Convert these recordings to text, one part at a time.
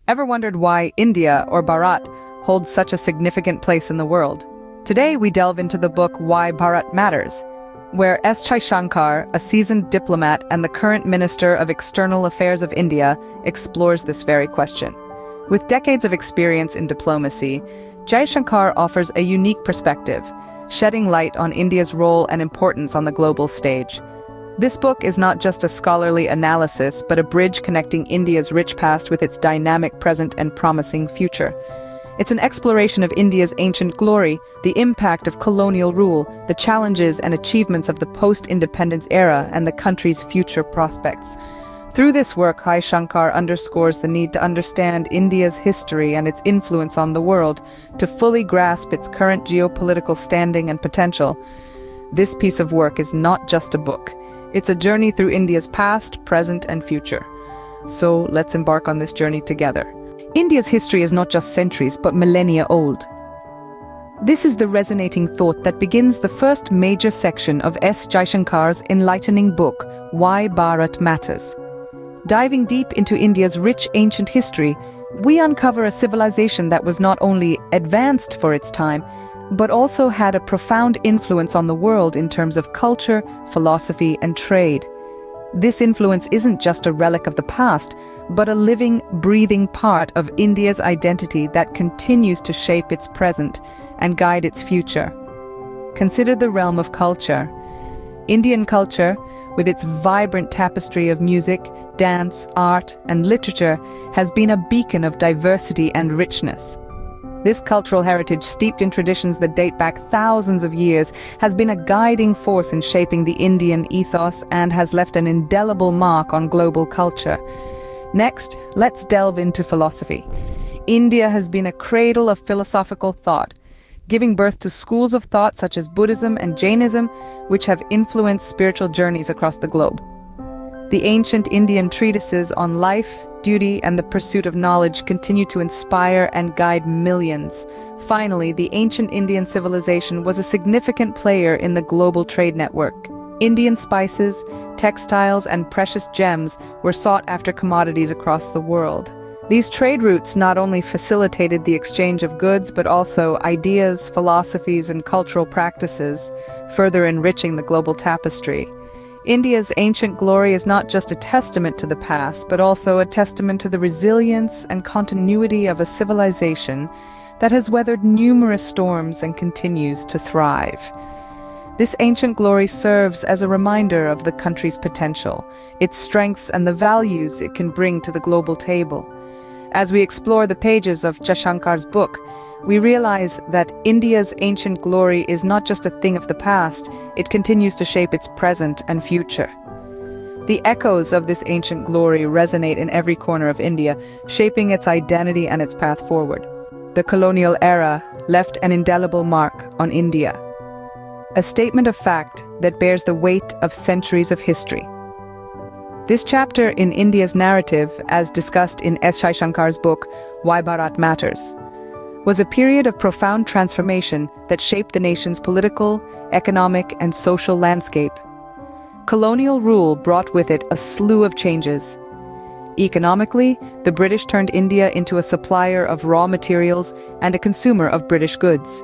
Ever wondered why India, or Bharat, holds such a significant place in the world? Today we delve into the book Why Bharat Matters, where S Jaishankar, a seasoned diplomat and the current Minister of External Affairs of India, explores this very question. With decades of experience in diplomacy, Jaishankar offers a unique perspective, shedding light on India's role and importance on the global stage. This book is not just a scholarly analysis, but a bridge connecting India's rich past with its dynamic present and promising future. It's an exploration of India's ancient glory, the impact of colonial rule, the challenges and achievements of the post-independence era, and the country's future prospects. Through this work, Jaishankar underscores the need to understand India's history and its influence on the world, to fully grasp its current geopolitical standing and potential. This piece of work is not just a book. It's a journey through India's past, present, and future. So let's embark on this journey together. India's history is not just centuries, but millennia old. This is the resonating thought that begins the first major section of S Jaishankar's enlightening book, Why Bharat Matters. Diving deep into India's rich ancient history, we uncover a civilization that was not only advanced for its time, but also had a profound influence on the world in terms of culture, philosophy, and trade. This influence isn't just a relic of the past, but a living, breathing part of India's identity that continues to shape its present and guide its future. Consider the realm of culture. Indian culture, with its vibrant tapestry of music, dance, art, and literature, has been a beacon of diversity and richness. This cultural heritage, steeped in traditions that date back thousands of years, has been a guiding force in shaping the Indian ethos and has left an indelible mark on global culture. Next, let's delve into philosophy. India has been a cradle of philosophical thought, giving birth to schools of thought such as Buddhism and Jainism, which have influenced spiritual journeys across the globe. The ancient Indian treatises on life, duty, and the pursuit of knowledge continue to inspire and guide millions. Finally, the ancient Indian civilization was a significant player in the global trade network. Indian spices, textiles, and precious gems were sought after commodities across the world. These trade routes not only facilitated the exchange of goods, but also ideas, philosophies, and cultural practices, further enriching the global tapestry. India's ancient glory is not just a testament to the past, but also a testament to the resilience and continuity of a civilization that has weathered numerous storms and continues to thrive. This ancient glory serves as a reminder of the country's potential, its strengths, and the values it can bring to the global table. As we explore the pages of Jaishankar's book, we realize that India's ancient glory is not just a thing of the past, it continues to shape its present and future. The echoes of this ancient glory resonate in every corner of India, shaping its identity and its path forward. The colonial era left an indelible mark on India, a statement of fact that bears the weight of centuries of history. This chapter in India's narrative, as discussed in S Jaishankar's book, Why Bharat Matters, was a period of profound transformation that shaped the nation's political, economic, and social landscape. Colonial rule brought with it a slew of changes. Economically, the British turned India into a supplier of raw materials and a consumer of British goods.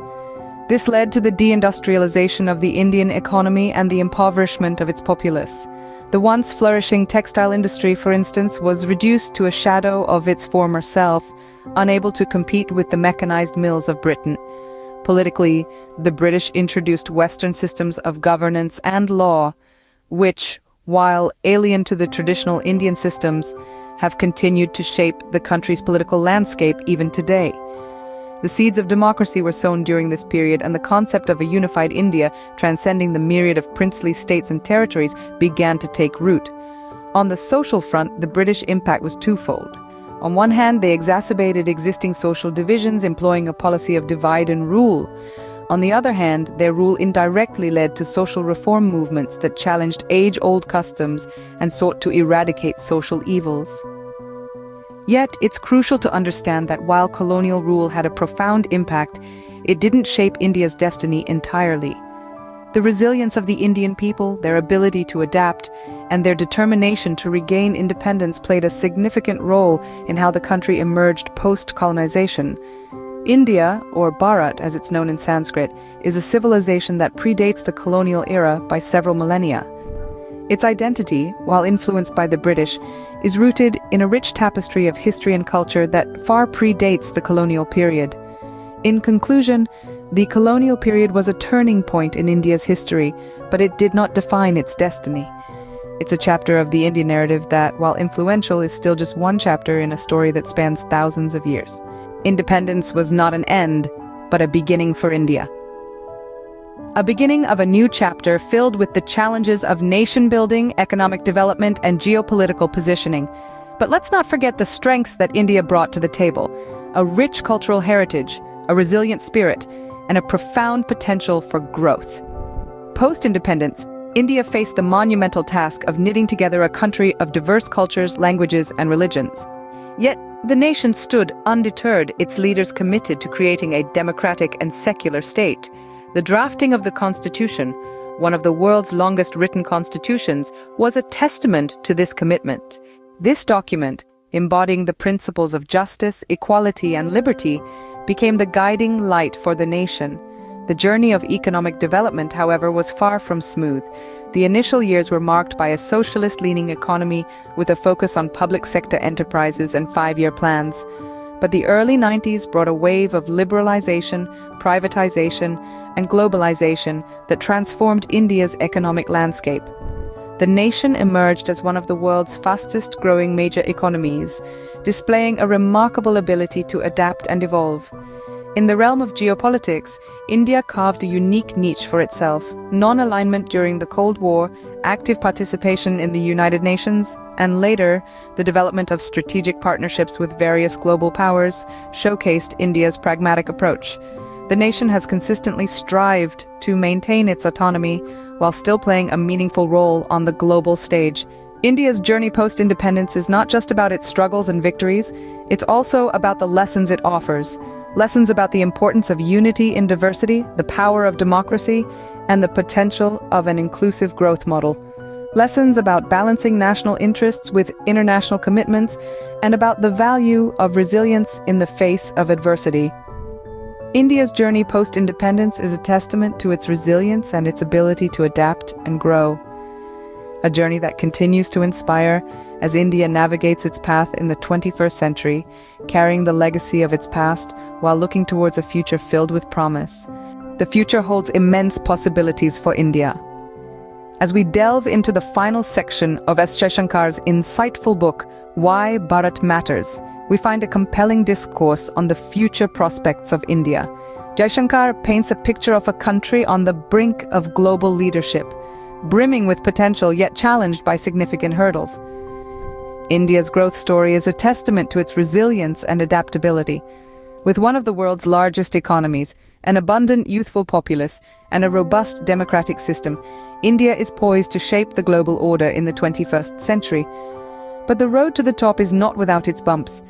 This led to the deindustrialization of the Indian economy and the impoverishment of its populace. The once flourishing textile industry, for instance, was reduced to a shadow of its former self, unable to compete with the mechanized mills of Britain. Politically, the British introduced Western systems of governance and law, which, while alien to the traditional Indian systems, have continued to shape the country's political landscape even today. The seeds of democracy were sown during this period, and the concept of a unified India, transcending the myriad of princely states and territories, began to take root. On the social front, the British impact was twofold. On one hand, they exacerbated existing social divisions, employing a policy of divide and rule. On the other hand, their rule indirectly led to social reform movements that challenged age-old customs and sought to eradicate social evils. Yet, it's crucial to understand that while colonial rule had a profound impact, it didn't shape India's destiny entirely. The resilience of the Indian people, their ability to adapt, and their determination to regain independence played a significant role in how the country emerged post-colonization. India, or Bharat as it's known in Sanskrit, is a civilization that predates the colonial era by several millennia. Its identity, while influenced by the British, is rooted in a rich tapestry of history and culture that far predates the colonial period. In conclusion, the colonial period was a turning point in India's history, but it did not define its destiny. It's a chapter of the Indian narrative that, while influential, is still just one chapter in a story that spans thousands of years. Independence was not an end, but a beginning for India. A beginning of a new chapter filled with the challenges of nation-building, economic development, and geopolitical positioning. But let's not forget the strengths that India brought to the table: a rich cultural heritage, a resilient spirit, and a profound potential for growth. Post-independence, India faced the monumental task of knitting together a country of diverse cultures, languages, and religions. Yet, the nation stood undeterred, its leaders committed to creating a democratic and secular state. The drafting of the Constitution, one of the world's longest written constitutions, was a testament to this commitment. This document, embodying the principles of justice, equality, and liberty, became the guiding light for the nation. The journey of economic development, however, was far from smooth. The initial years were marked by a socialist-leaning economy with a focus on public sector enterprises and five-year plans. But the early 90s brought a wave of liberalization, privatization, and globalization that transformed India's economic landscape. The nation emerged as one of the world's fastest-growing major economies, displaying a remarkable ability to adapt and evolve. In the realm of geopolitics, India carved a unique niche for itself: non-alignment during the Cold War, active participation in the United Nations, and later, the development of strategic partnerships with various global powers showcased India's pragmatic approach. The nation has consistently strived to maintain its autonomy while still playing a meaningful role on the global stage. India's journey post-independence is not just about its struggles and victories, it's also about the lessons it offers. Lessons about the importance of unity in diversity, the power of democracy, and the potential of an inclusive growth model. Lessons about balancing national interests with international commitments, and about the value of resilience in the face of adversity. India's journey post-independence is a testament to its resilience and its ability to adapt and grow. A journey that continues to inspire as India navigates its path in the 21st century, carrying the legacy of its past while looking towards a future filled with promise. The future holds immense possibilities for India. As we delve into the final section of S Jaishankar's insightful book, Why Bharat Matters, we find a compelling discourse on the future prospects of India. Jaishankar paints a picture of a country on the brink of global leadership, brimming with potential yet challenged by significant hurdles. India's growth story is a testament to its resilience and adaptability. With one of the world's largest economies, an abundant youthful populace, and a robust democratic system, India is poised to shape the global order in the 21st century. But the road to the top is not without its bumps.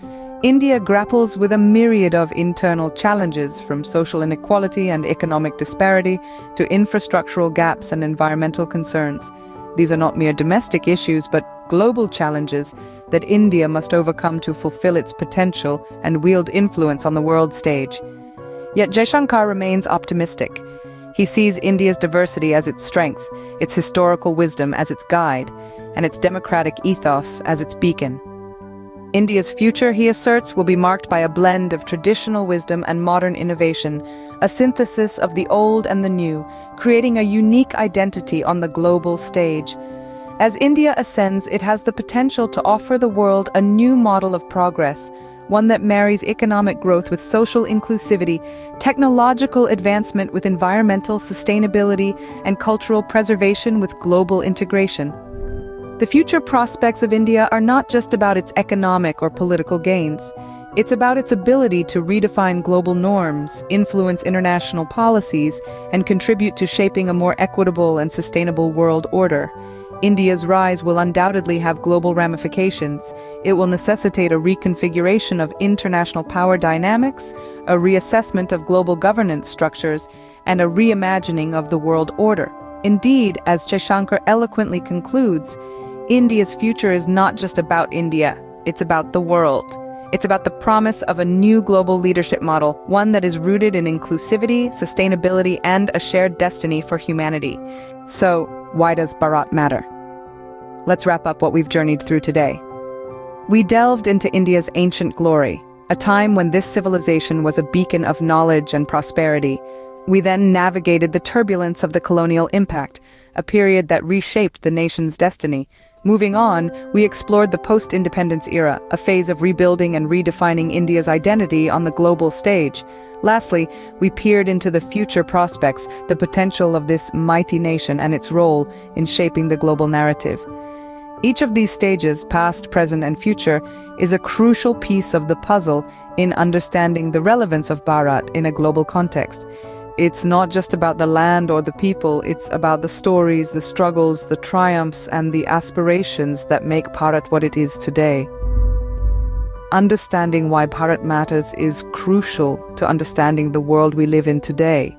India grapples with a myriad of internal challenges, from social inequality and economic disparity to infrastructural gaps and environmental concerns. These are not mere domestic issues, but global challenges that India must overcome to fulfill its potential and wield influence on the world stage. Yet Jaishankar remains optimistic. He sees India's diversity as its strength, its historical wisdom as its guide, and its democratic ethos as its beacon. India's future, he asserts, will be marked by a blend of traditional wisdom and modern innovation, a synthesis of the old and the new, creating a unique identity on the global stage. As India ascends, it has the potential to offer the world a new model of progress, one that marries economic growth with social inclusivity, technological advancement with environmental sustainability, and cultural preservation with global integration. The future prospects of India are not just about its economic or political gains. It's about its ability to redefine global norms, influence international policies, and contribute to shaping a more equitable and sustainable world order. India's rise will undoubtedly have global ramifications. It will necessitate a reconfiguration of international power dynamics, a reassessment of global governance structures, and a reimagining of the world order. Indeed, as Jaishankar eloquently concludes, India's future is not just about India, it's about the world. It's about the promise of a new global leadership model, one that is rooted in inclusivity, sustainability, and a shared destiny for humanity. So, why does Bharat matter? Let's wrap up what we've journeyed through today. We delved into India's ancient glory, a time when this civilization was a beacon of knowledge and prosperity. We then navigated the turbulence of the colonial impact, a period that reshaped the nation's destiny. Moving on, we explored the post-independence era, a phase of rebuilding and redefining India's identity on the global stage. Lastly, we peered into the future prospects, the potential of this mighty nation and its role in shaping the global narrative. Each of these stages, past, present, and future, is a crucial piece of the puzzle in understanding the relevance of Bharat in a global context. It's not just about the land or the people, it's about the stories, the struggles, the triumphs, and the aspirations that make Bharat what it is today. Understanding why Bharat matters is crucial to understanding the world we live in today.